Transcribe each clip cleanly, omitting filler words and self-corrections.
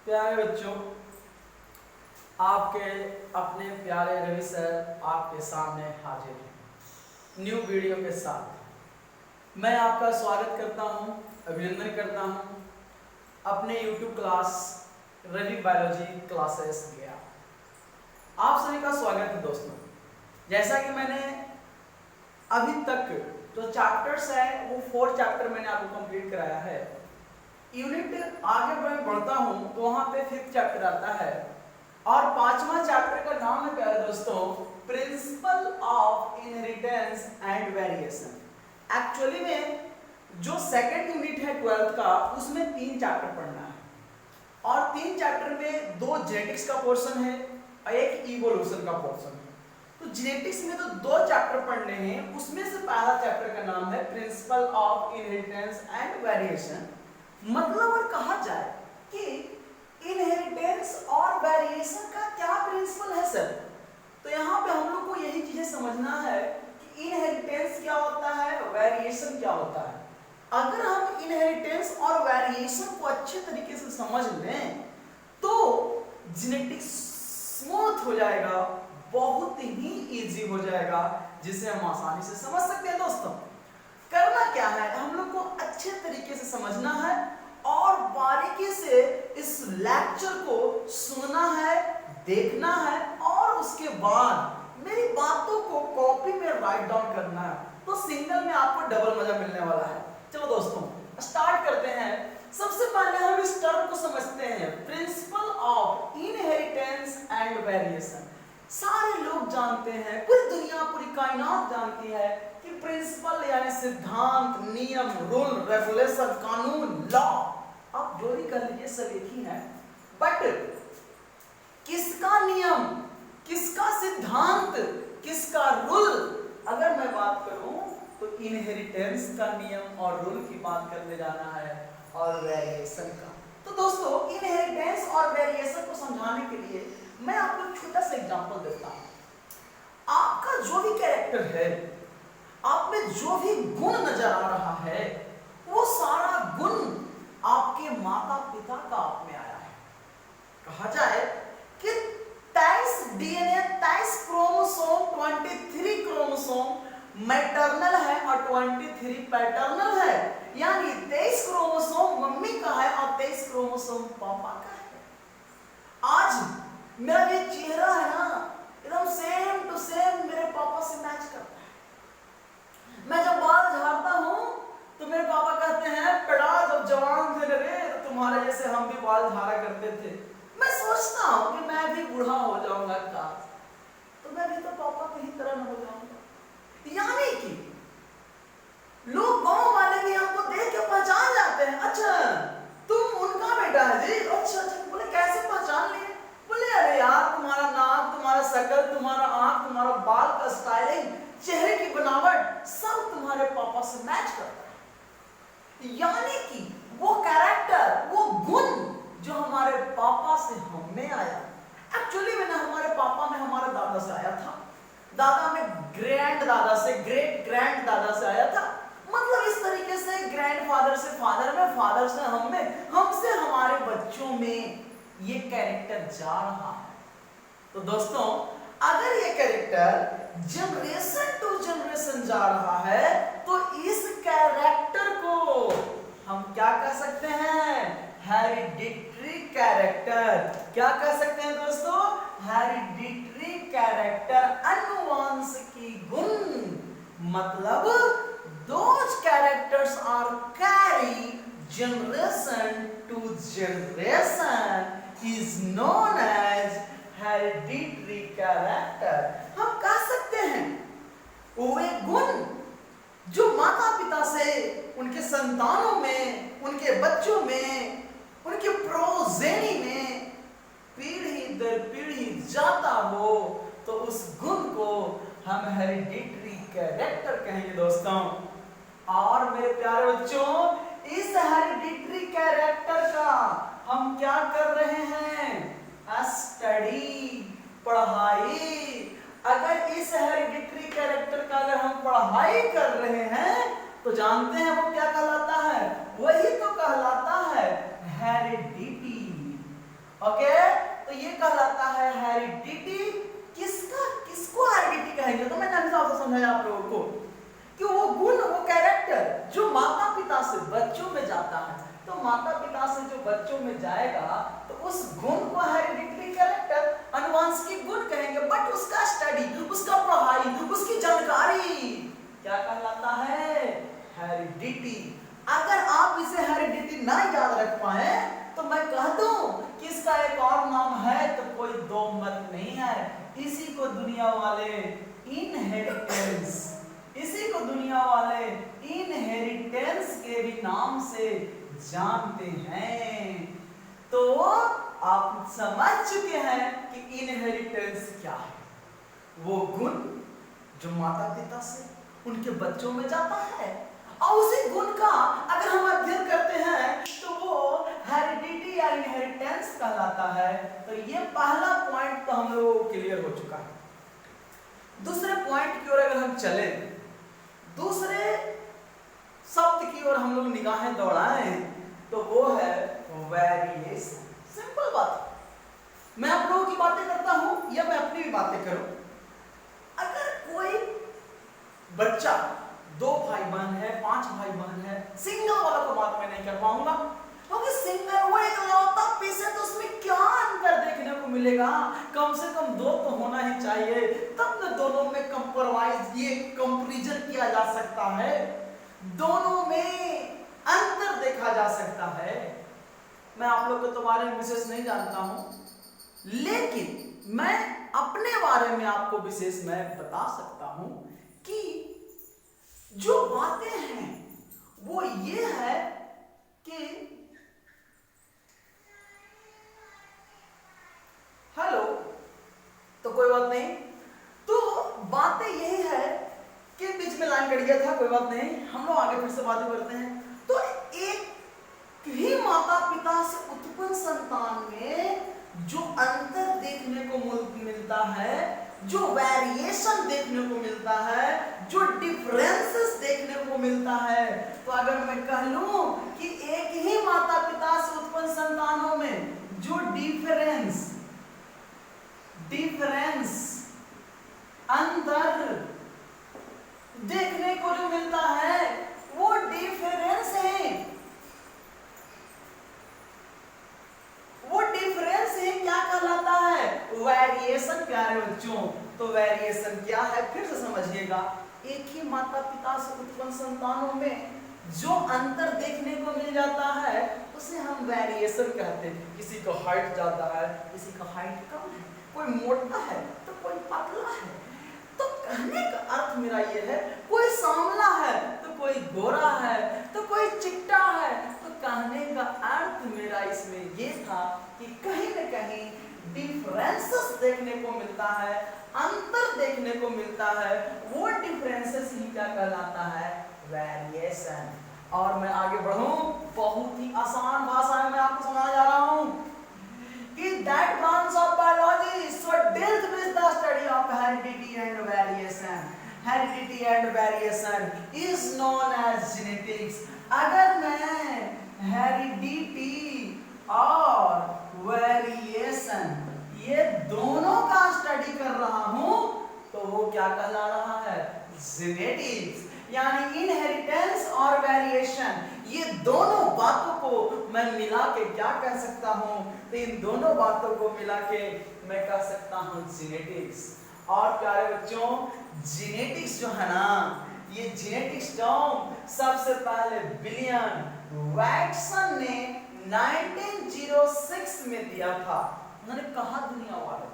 प्यारे बच्चों, आपके अपने प्यारे रवि सर आपके सामने हाजिर हैं न्यू वीडियो के साथ। मैं आपका स्वागत करता हूं, अभिनंदन करता हूं अपने YouTube class Ravi biology classes गया। आप सभी का स्वागत है दोस्तों। जैसा कि मैंने अभी तक जो चैप्टर्स है वो 4 चैप्टर मैंने आपको कंप्लीट कराया है। यूनिट आगे मैं बढ़ता हूं तो वहां पे 5th चैप्टर आता है और 5वां चैप्टर का नाम है प्यारे दोस्तों principle of inheritance and variation. Actually में जो सेकंड यूनिट है 12th का उसमें 3 चैप्टर पढ़ना है और 3 चैप्टर में 2 जेनेटिक्स का पोर्शन है और एक इवोल्यूशन का पोर्शन है। तो जेनेटिक्स में तो 2 चैप्टर पढ़ने हैं, उसमें से पहला चैप्टर का नाम है principle of inheritance and variation. मतलब और कहा जाए कि इनहेरिटेंस और वेरिएशन का क्या प्रिंसिपल है सर, तो यहाँ पे हम लोग को यही चीजें समझना है कि इनहेरिटेंस क्या होता है, वेरिएशन क्या होता है। अगर हम इनहेरिटेंस और वेरिएशन को अच्छे तरीके से समझ लें तो जेनेटिक्स स्मूथ हो जाएगा, बहुत ही इजी हो जाएगा, जिसे हम आसानी से समझ सकते हैं। दोस्तों करना क्या है, हम लोग को अच्छे तरीके से समझना है और बारीकी से इस लेक्चर को सुनना है, देखना है और उसके बाद मेरी बातों को कॉपी में राइट डाउन करना है, तो सिंगल में आपको डबल मजा मिलने वाला है। चलो दोस्तों स्टार्ट करते हैं। सबसे पहले हम इस टर्म को समझते हैं, principle of inheritance and variation. सारे लोग जानते हैं, पूरी दुनिया पूरी कायनात जानती है कि प्रिंसिपल यानी सिद्धांत, नियम, रूल, रेगुलेशन, कानून, लॉ, आप जो भी कर लीजिए सब एक ही है। बट किसका नियम, किसका सिद्धांत, किसका रूल, अगर मैं बात करूं तो इनहेरिटेंस का नियम और रूल की बात करने जाना है और वेरिएशन का। तो दोस्तों इनहेरिटेंस और वेरिएशन को समझाने के लिए मैं आपको एक छोटा सा एग्जांपल देता हूं। आपका जो भी कैरेक्टर है, आप में जो भी गुण नजर आ रहा है, वो सारा गुण आपके माता पिता का आप में आया है। कहा जाए कि 23 डीएनए, 23 क्रोमोसोम, 23 क्रोमोसोम मैटरनल है और 23 पैटर्नल है, यानी 23 क्रोमोसोम मम्मी का है और 23 क्रोमोसोम पापा का है। आज मेरा ये चेहरा है ना, एकदम सेम टू सेम मेरे पापा से मैच करता है। मैं जब बाल झाड़ता हूं तो मेरे पापा कहते हैं बेटा जब जवान थे रे तो तुम्हारे जैसे हम भी बाल झाड़ा करते थे। मैं सोचता हूं कि मैं भी बूढ़ा हो जाऊंगा काश, तो मैं भी तो पापा की ही तरह हो जाऊंगा। यानी कि लोग गांव वाले भी हमको देख के पहचान जाते हैं, अच्छा तुम उनका बेटा है जी, अच्छा अच्छा। बोले कैसे पहचान लिए? बोले अरे यार तुम्हारा नाक, तुम्हारा शक्ल, तुम्हारा आंख, तुम्हारा बाल का स्टाइलिंग, चेहरे की बनावट सब तुम्हारे पापा से मैच करता है। यानी कि वो कैरेक्टर, वो गुण जो हमारे पापा से हम में आया, एक्चुअली में ना हमारे पापा में हमारे दादा से आया था, दादा में ग्रैंड दादा से, ग्रेट ग्रैंड दादा से आया था। मतलब इस तरीके से ग्रैंडफादर से फादर में, फादर से हम में, हमसे हमारे बच्चों में ये कैरेक्टर जा रहा है। तो दोस्तों अगर ये कैरेक्टर जनरेशन टू जनरेशन जा रहा है तो इस कैरेक्टर को हम क्या कह सकते हैं? Hereditary character. क्या कह सकते हैं दोस्तों? हेरिडिटरी कैरेक्टर, अनुवांशिकी गुण। मतलब those characters are carried generation to generation is known as hereditary character। हम कह सकते हैं वे गुण जो माता पिता से उनके संतानों में, उनके बच्चों में, उनके प्रोजेनी में पीढ़ी दर पीढ़ी जाता हो, तो उस गुण को हम हेरिडिटरी कैरेक्टर कहेंगे दोस्तों। और मेरे प्यारे बच्चों इस हेरिडिटरी कैरेक्टर का हम क्या कर रहे हैं? स्टडी, पढ़ाई। अगर इस हेरिडिटरी कैरेक्टर का अगर हम पढ़ाई कर रहे हैं तो जानते हैं वो क्या कहलाता है? वही तो कहलाता है हेरिडिटी। हेरिडिटी किसको हेरिडिटी कहेंगे? तो मैंने अभी आपको समझाया आप लोगों को कि वो गुण, वो कैरेक्टर जो माता पिता से बच्चों में जाता है, तो माता पिता से जो बच्चों में जाएगा तो उस गुण को हेरिडिटरी कैरेक्टर, अनुवांशिक गुण कहेंगे। बट उसका स्टडी, उसका पढ़ाई, उसकी जानकारी क्या कहलाता है? हेरिडिटी। अगर आप इसे हेरिडिटी ना याद रख पाए तो मैं कह दूं कि इसका एक और नाम है, तो कोई दो मत नहीं है। इसी को दुनिया वाले इनहेरिटेंस, इसी को दुनिया वाले इनहेरिटेंस के भी नाम से जानते हैं। तो आप समझ चुके हैं कि इनहेरिटेंस क्या है। वो गुण जो माता पिता से उनके बच्चों में जाता है, और उसी गुण का अगर हम अध्ययन करते हैं तो वो हेरिडिटी या इनहेरिटेंस कहलाता है। तो ये पहला पॉइंट तो हम लोगों को क्लियर हो चुका है। दूसरे पॉइंट की ओर अगर हम चले, दूसरे शब्द की ओर हम लोग निगाहें दौड़ाएं तो वो है वेरिएशन। सिंपल बात, मैं आप लोगों की बातें करता हूं या मैं अपनी भी बातें करूं। अगर कोई बच्चा 2 भाई बहन है, 5 भाई बहन है, सिंगल वाला तो बात मैं नहीं कर पाऊंगा, क्योंकि सिंगल वो इकलौता पीस है, तो उसमें क्या अंतर देखने को मिलेगा? कम से कम 2 तो होना ही चाहिए, तब न दोनों में कंप्रोमाइज, ये कंपैरिजन किया जा सकता है, दोनों में अंतर देखा जा सकता है। मैं आप लोग के तो बारे में विशेष नहीं जानता हूं, लेकिन मैं अपने बारे में आपको विशेष मैं बता सकता हूं कि जो बातें हैं वो ये है कि हेलो, तो कोई बात नहीं, तो बातें यही है कि बीच में लाइन कट गया था, कोई बात नहीं, हम लोग आगे फिर से बातें करते हैं। तो एक ही माता पिता से उत्पन्न संतान में जो अंतर देखने को मिलता है, जो वेरिएशन देखने को मिलता है, जो डिफरेंसेस देखने को मिलता है, तो अगर मैं कह लूं कि एक ही माता पिता से उत्पन्न संतानों में जो डिफरेंस अंतर देखने को जो मिलता है वो डिफरेंस है, वो डिफरेंस है क्या कहलाता है? वेरिएशन। प्यारे बच्चों, तो वेरिएशन क्या है फिर से समझिएगा। एक ही माता पिता से उत्पन्न संतानों में जो अंतर देखने को मिल जाता है उसे हम वेरिएशन कहते हैं। किसी को हाइट ज्यादा है, किसी का हाइट कम है, कोई मोटा है तो कोई पतला है। तो कहने का अर्थ मेरा ये है, कोई सांवला है तो कोई गोरा है तो कोई चिट्टा है। तो कहने का अर्थ मेरा इसमें ये था कि कहीं न कहीं डिफरेंसेस देखने को मिलता है, अंतर देखने को मिलता है, वो डिफरेंसेस ही क्या कहलाता है? वेरिएशन। और मैं आगे बढ़ूं, बहुत ही आसान भाषा में मैं आपको समझा जा रहा हूं कि that branch of biology so deals with the study of heredity and variation. Heredity and variation is known as genetics. अगर मैं heredity और वेरिएशन ये दोनों का स्टडी कर रहा हूं तो वो क्या कहला रहा है? जेनेटिक्स। यानी इनहेरिटेंस और वेरिएशन, ये दोनों बातों को मैं मिला के क्या कह सकता हूं? तो इन दोनों बातों को मिला के मैं कह सकता हूं जेनेटिक्स। और प्यारे बच्चों, जेनेटिक्स जो है ना, ये जेनेटिक्स टर्म सबसे पहले विलियम वैटसन ने 1906 में दिया था। उन्होंने कहा, दुनिया वालों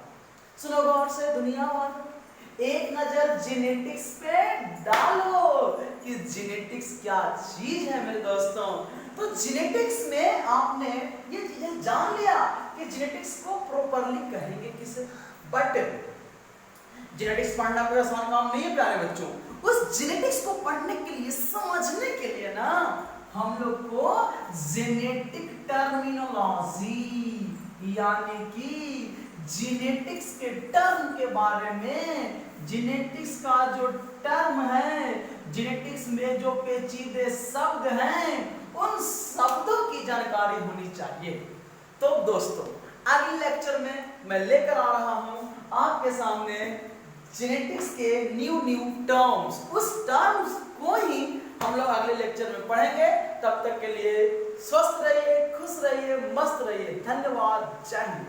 सुनो गौर से, दुनिया वालों एक नजर जेनेटिक्स पे डालो कि जेनेटिक्स क्या चीज है मेरे दोस्तों। तो जेनेटिक्स में आपने ये चीजें जान लिया कि जेनेटिक्स को प्रॉपरली कहेंगे किसे। बट जेनेटिक्स पढ़ना कोई आसान काम नहीं है प्यारे बच्चों। उस जेनेटिक्स को पढ़ने के लिए, समझने के लिए ना, हम लोग को जेनेटिक टर्मिनोलॉजी यानी कि जेनेटिक्स के टर्म के बारे में, जेनेटिक्स का जो टर्म है, जेनेटिक्स में जो पेचीदे शब्द हैं, उन शब्दों की जानकारी होनी चाहिए। तो दोस्तों, अगले लेक्चर में मैं लेकर आ रहा हूं आपके सामने जेनेटिक्स के न्यू टर्म्स। उस टर्म्स को ही हम लोग अगले लेक्चर में पढ़ेंगे। तब तक के लिए स्वस्थ रहिए, खुश रहिए, मस्त रहिए। धन्यवाद। जय हिंद।